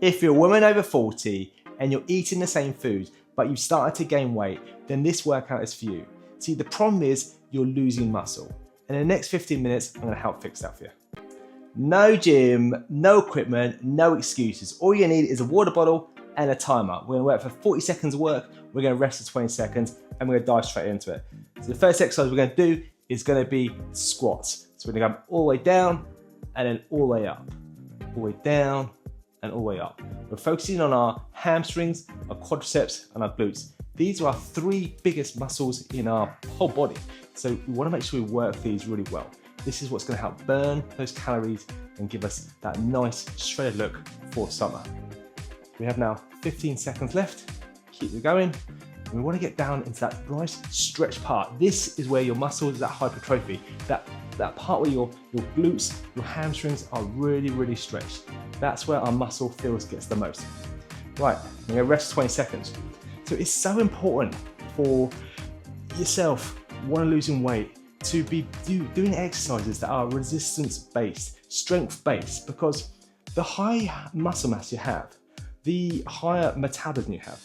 If you're a woman over 40 and you're eating the same food, but you've started to gain weight, then this workout is for you. See, the problem is you're losing muscle. And in the next 15 minutes, I'm gonna help fix that for you. No gym, no equipment, no excuses. All you need is a water bottle and a timer. We're gonna work for 40 seconds of work, we're gonna rest for 20 seconds, and we're gonna dive straight into it. So the first exercise we're gonna do is gonna be squats. So we're gonna go all the way down and then all the way up. All the way down and all the way up. We're focusing on our hamstrings, our quadriceps, and our glutes. These are our three biggest muscles in our whole body. So we wanna make sure we work these really well. This is what's gonna help burn those calories and give us that nice shredded look for summer. We have now 15 seconds left. Keep it going. And we wanna get down into that nice stretch part. This is where your muscles, that hypertrophy, that part where your glutes, your hamstrings are really, really stretched. That's where our muscle feels gets the most. Right, we're gonna rest 20 seconds. So it's so important for yourself, wanna losing weight, to be doing exercises that are resistance-based, strength-based, because the higher muscle mass you have, the higher metabolism you have.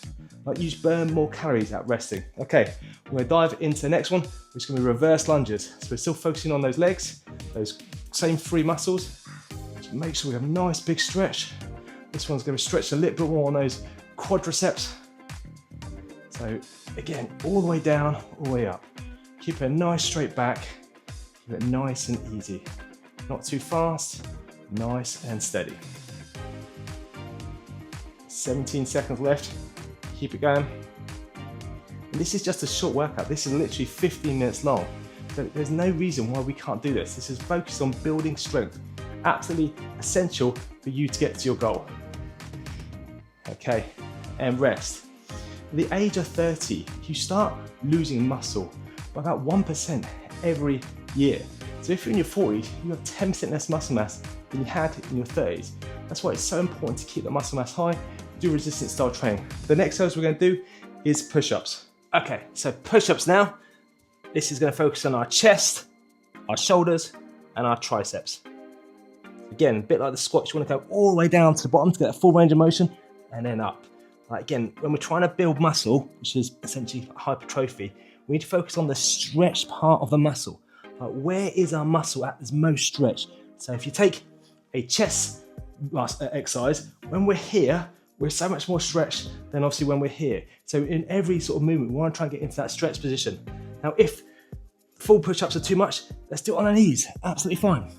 Like, you just burn more calories at resting. Okay, we're gonna dive into the next one, which is gonna be reverse lunges. So we're still focusing on those legs, those same three muscles. Just make sure we have a nice big stretch. This one's gonna stretch a little bit more on those quadriceps. So again, all the way down, all the way up. Keep a nice straight back, keep it nice and easy. Not too fast, nice and steady. 17 seconds left, keep it going. And this is just a short workout. This is literally 15 minutes long. So there's no reason why we can't do this. This is focused on building strength. Absolutely essential for you to get to your goal. Okay, and rest. At the age of 30, you start losing muscle by about 1% every year. So if you're in your 40s, you have 10% less muscle mass than you had in your 30s. That's why it's so important to keep the muscle mass high, do resistance style training. The next exercise we're gonna do is push-ups. Okay, so push-ups now. This is gonna focus on our chest, our shoulders, and our triceps. Again, a bit like the squats, you wanna go all the way down to the bottom to get a full range of motion, and then up. Like, again, when we're trying to build muscle, which is essentially hypertrophy, we need to focus on the stretched part of the muscle. Like, where is our muscle at its most stretched? So if you take a chest exercise, when we're here, we're so much more stretched than obviously when we're here. So in every sort of movement, we want to try and get into that stretch position. Now, if full push-ups are too much, let's do it on our knees. Absolutely fine.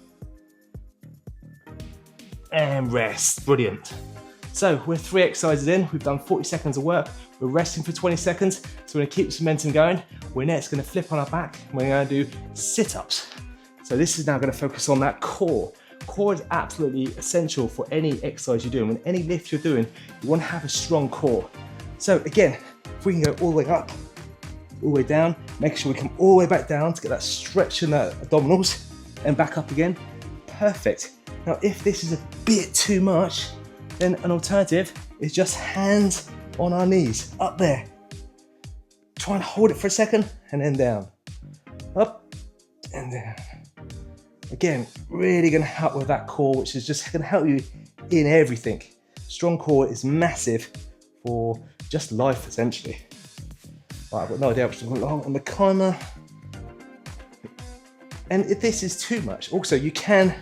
And rest. Brilliant. So we're 3 exercises in. We've done 40 seconds of work. We're resting for 20 seconds. So we're gonna keep this momentum going. We're next gonna flip on our back. We're gonna do sit-ups. So this is now gonna focus on that core. Core is absolutely essential for any exercise you're doing. When any lift you're doing, you wanna have a strong core. So again, if we can go all the way up, all the way down, make sure we come all the way back down to get that stretch in the abdominals, and back up again. Perfect. Now, if this is a bit too much, then an alternative is just hands on our knees, up there. Try and hold it for a second, and then down. Up, and down. Again, really gonna help with that core, which is just gonna help you in everything. Strong core is massive for just life, essentially. Right, I've got no idea which one on the timer. And if this is too much, also you can,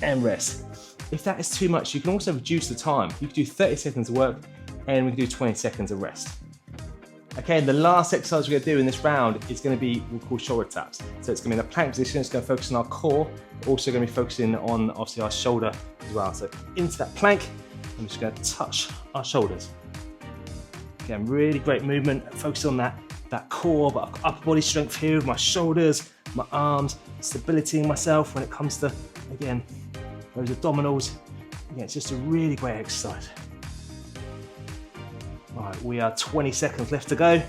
and rest. If that is too much, you can also reduce the time. You can do 30 seconds of work, and we can do 20 seconds of rest. Okay, and the last exercise we're gonna do in this round is gonna be what we call shoulder taps. So it's gonna be in a plank position, it's gonna focus on our core, but also gonna be focusing on obviously our shoulder as well. So into that plank, I'm just gonna touch our shoulders. Again, really great movement, focus on that core, but I've got upper body strength here with my shoulders, my arms, stability in myself when it comes to, again, those abdominals. Again, it's just a really great exercise. All right, we are 20 seconds left to go,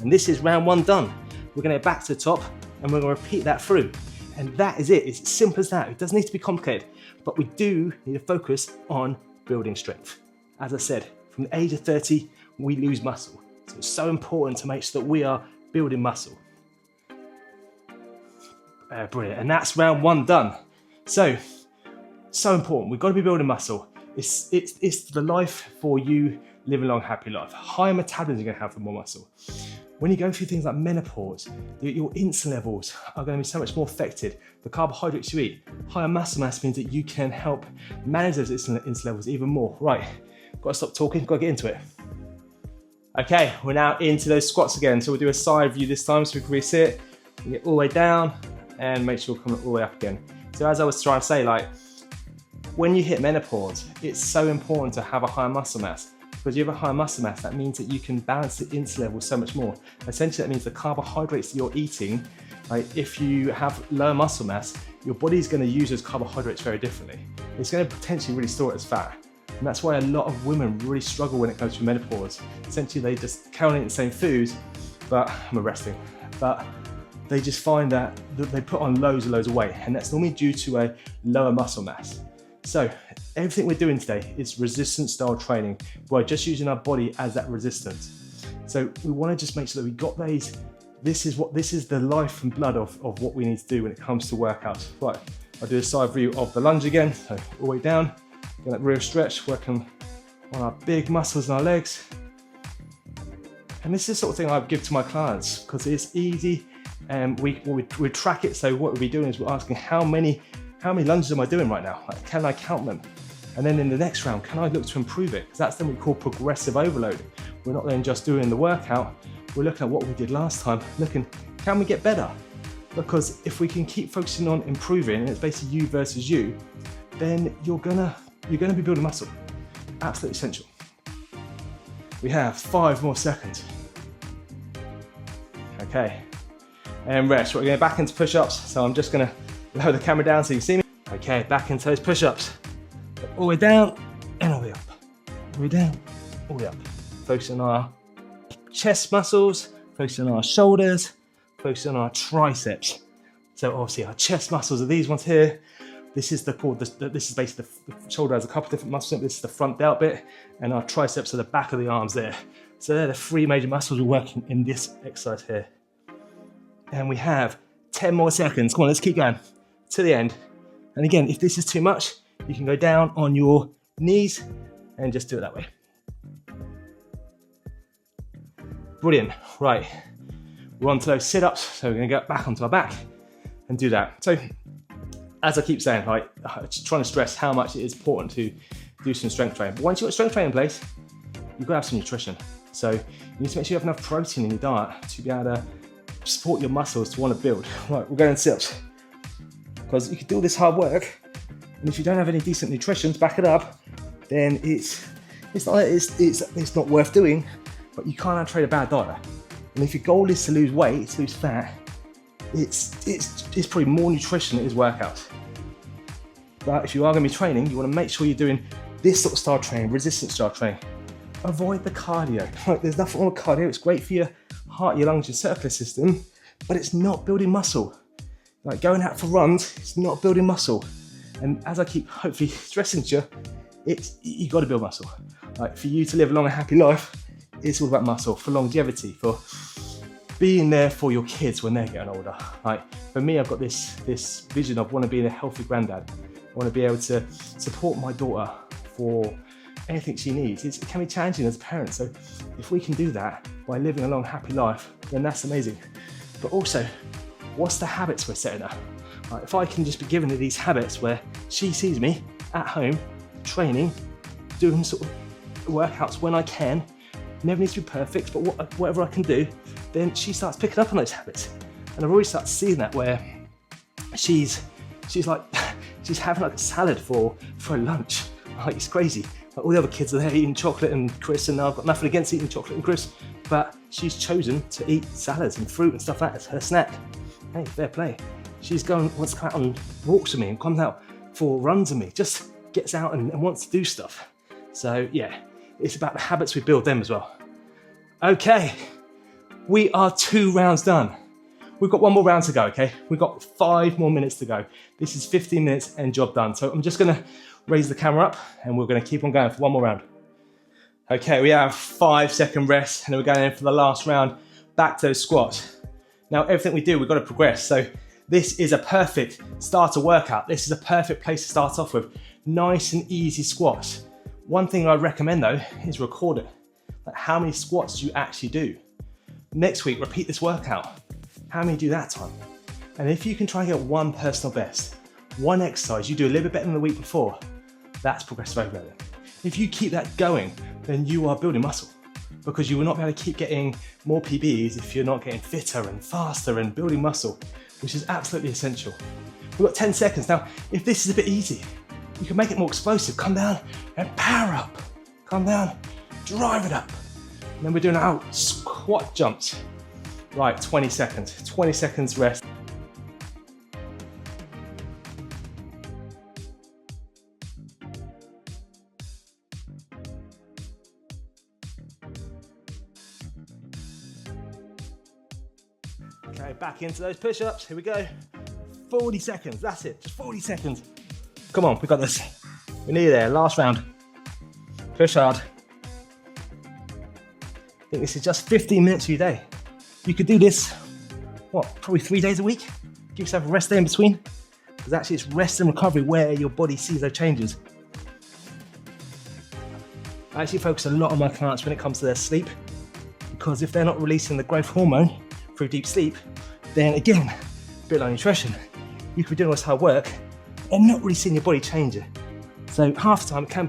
and this is round 1 done. We're gonna get back to the top, and we're gonna repeat that through. And that is it, it's as simple as that. It doesn't need to be complicated, but we do need to focus on building strength. As I said, from the age of 30, we lose muscle. So it's so important to make sure that we are building muscle. Brilliant, and that's round 1 done. So important, we've got to be building muscle. It's the life for you living a long, happy life. Higher metabolism you're gonna have for more muscle. When you go through things like menopause, your insulin levels are going to be so much more affected. The carbohydrates you eat, higher muscle mass means that you can help manage those insulin levels even more. Right, got to stop talking, got to get into it. Okay, we're now into those squats again. So we'll do a side view this time so we can reset. We get all the way down and make sure we're coming all the way up again. So as I was trying to say, like, when you hit menopause, it's so important to have a higher muscle mass. Because you have a higher muscle mass, that means that you can balance the insulin level so much more. Essentially, that means the carbohydrates that you're eating, like if you have lower muscle mass, your body's going to use those carbohydrates very differently. It's going to potentially really store it as fat. And that's why a lot of women really struggle when it comes to menopause. Essentially, they just carry on eating the same foods, but I'm arresting. But they just find that they put on loads and loads of weight, and that's normally due to a lower muscle mass. So everything we're doing today is resistance style training. We're just using our body as that resistance. So we want to just make sure that we got these. This is the life and blood of what we need to do when it comes to workouts. Right, I'll do a side view of the lunge again. So all the way down, get that real stretch, working on our big muscles in our legs. And this is the sort of thing I give to my clients because it's easy and we track it. So what we'll be doing is we're asking how many lunges am I doing right now? Like, can I count them? And then in the next round, can I look to improve it? Because that's then we call progressive overload. We're not then just doing the workout, we're looking at what we did last time, looking, can we get better? Because if we can keep focusing on improving, and it's basically you versus you, then you're gonna be building muscle. Absolutely essential. We have 5 more seconds. Okay, and rest. We're going back into push-ups, so I'm just gonna lower the camera down so you can see me. Okay, back into those push-ups. All the way down and all the way up. All the way down, all the way up. Focusing on our chest muscles, focusing on our shoulders, focusing on our triceps. So obviously our chest muscles are these ones here. This is this is basically the shoulder has a couple of different muscles. This is the front delt bit, and our triceps are the back of the arms there. So they're the 3 major muscles we're working in this exercise here. And we have 10 more seconds. Come on, let's keep going to the end. And again, if this is too much, you can go down on your knees and just do it that way. Brilliant. Right, we're on to those sit-ups. So we're gonna get back onto our back and do that. So as I keep saying, like, trying to stress how much it is important to do some strength training. But once you've got strength training in place, you've got to have some nutrition. So you need to make sure you have enough protein in your diet to be able to support your muscles to want to build. Right, we're going to sit-ups. Because you can do all this hard work, and if you don't have any decent nutrition to back it up, then it's not worth doing, but you can't trade a bad diet. And if your goal is to lose weight, to lose fat, it's probably more nutrition than it is workouts. But if you are going to be training, you want to make sure you're doing this sort of style training, resistance style training. Avoid the cardio. Like, there's nothing wrong with cardio. It's great for your heart, your lungs, your circulatory system, but it's not building muscle. Like, going out for runs, it's not building muscle. And as I keep hopefully stressing to you, you got to build muscle. Like, for you to live a long and happy life, it's all about muscle, for longevity, for being there for your kids when they're getting older. Like, for me, I've got this vision of want to be a healthy granddad. I want to be able to support my daughter for anything she needs. It can be challenging as a parent, so if we can do that by living a long, happy life, then that's amazing. But also, what's the habits we're setting her? Like, if I can just be giving her these habits where she sees me at home, training, doing sort of workouts when I can, never needs to be perfect, but whatever I can do, then she starts picking up on those habits. And I've already started seeing that where she's like, she's having like a salad for lunch. Like, it's crazy. Like, all the other kids are there eating chocolate and crisps, and I've got nothing against eating chocolate and crisps, but she's chosen to eat salads and fruit and stuff like that as her snack. Hey, fair play. Wants to come out on walks with me and comes out for runs with me, just gets out and wants to do stuff. So yeah, it's about the habits we build them as well. Okay, we are 2 rounds done. We've got 1 more round to go, okay? We've got 5 more minutes to go. This is 15 minutes and job done. So I'm just gonna raise the camera up and we're gonna keep on going for 1 more round. Okay, we have 5-second rest and then we're going in for the last round, back to those squats. Now, everything we do, we've got to progress. So this is a perfect starter workout. This is a perfect place to start off with. nice and easy squats. One thing I recommend though is record it. Like how many squats you actually do. Next week, repeat this workout. How many do that time? And if you can try and get one personal best, one exercise you do a little bit better than the week before, that's progressive overloading. If you keep that going, then you are building muscle, because you will not be able to keep getting more PBs if you're not getting fitter and faster and building muscle, which is absolutely essential. We've got 10 seconds. Now, if this is a bit easy, you can make it more explosive. Come down and power up. Come down, drive it up. And then we're doing our squat jumps. Right, 20 seconds. 20 seconds rest. Okay, back into those push-ups. Here we go. 40 seconds, that's it, just 40 seconds. Come on, we got this. We're nearly there, last round. Push hard. I think this is just 15 minutes of your day. You could do this, probably 3 days a week? Give yourself a rest day in between. Because actually it's rest and recovery where your body sees those changes. I actually focus a lot on my clients when it comes to their sleep, because if they're not releasing the growth hormone through deep sleep, then again, a bit like nutrition, you could be doing all this hard work and not really seeing your body change it. So half the time it can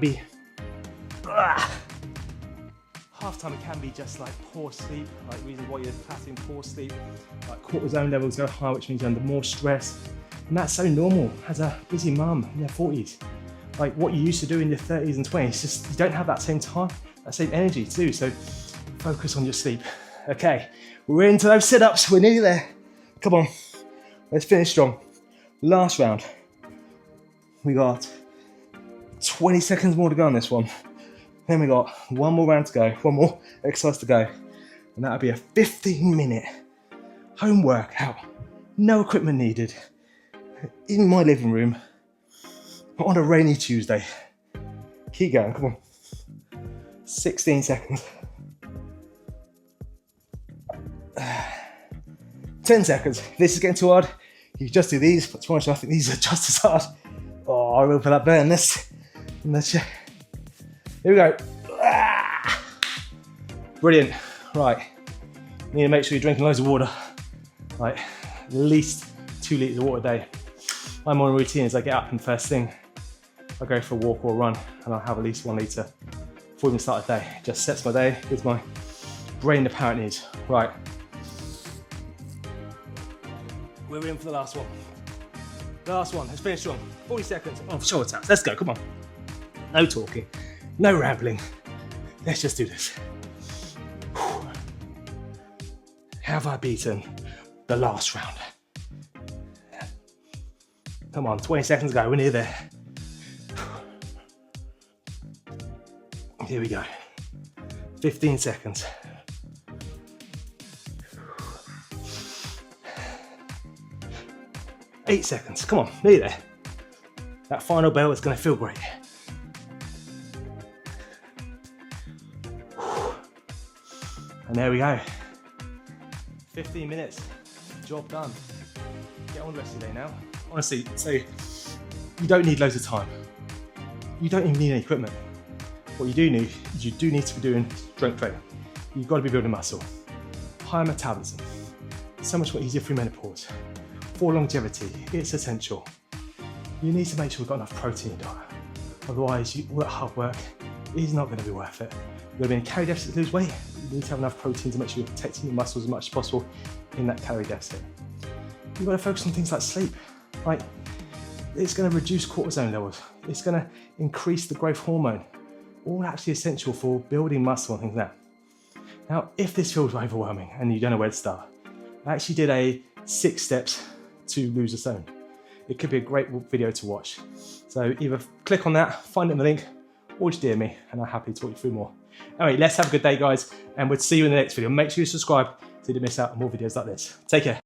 be just like poor sleep, like reasons why you're passing poor sleep, like cortisol levels go high, which means you're under more stress. And that's so normal as a busy mum in their 40s. Like what you used to do in your 30s and 20s, just you don't have that same time, that same energy to do. So focus on your sleep. Okay, we're into those sit-ups, we're nearly there. Come on, let's finish strong. Last round. We got 20 seconds more to go on this one. Then we got one more round to go, one more exercise to go. And that'll be a 15-minute home workout. No equipment needed. In my living room on a rainy Tuesday. Keep going, come on. 16 seconds. 10 seconds. If this is getting too hard, you just do these, but to be honest, I think these are just as hard. Oh, I will put that burn this. Here we go. Brilliant. Right. You need to make sure you're drinking loads of water. Like at least 2 litres of water a day. My morning routine is I get up and first thing, I go for a walk or a run, and I'll have at least 1 litre before we even start the day. It just sets my day, gives my brain the power it needs. Right. We're in for the last one. Last one, let's finish strong. 40 seconds of shoulder taps. Let's go, come on. No talking, no rambling. Let's just do this. Have I beaten the last round? Come on, 20 seconds ago, we're near there. Here we go. 15 seconds. Eight seconds, come on, nearly there. That final bell is gonna feel great. And there we go. 15 minutes, job done. Get on the rest of the day now. Honestly, so you don't need loads of time. You don't even need any equipment. What you do need is you do need to be doing strength training. You've got to be building muscle. Higher metabolism. So much more easier through menopause. For longevity, it's essential. You need to make sure we've got enough protein in your diet. Otherwise, all that hard work is not going to be worth it. You're going to be in a calorie deficit to lose weight. You need to have enough protein to make sure you're protecting your muscles as much as possible in that calorie deficit. You've got to focus on things like sleep. Like, it's going to reduce cortisol levels. It's going to increase the growth hormone. All actually essential for building muscle and things like that. Now, if this feels overwhelming and you don't know where to start, I actually did a 6 steps to lose a stone. It could be a great video to watch. So either click on that, find it in the link, or just DM me and I'm happy to talk you through more. Anyway, let's have a good day, guys, and we'll see you in the next video. Make sure you subscribe so you don't miss out on more videos like this. Take care.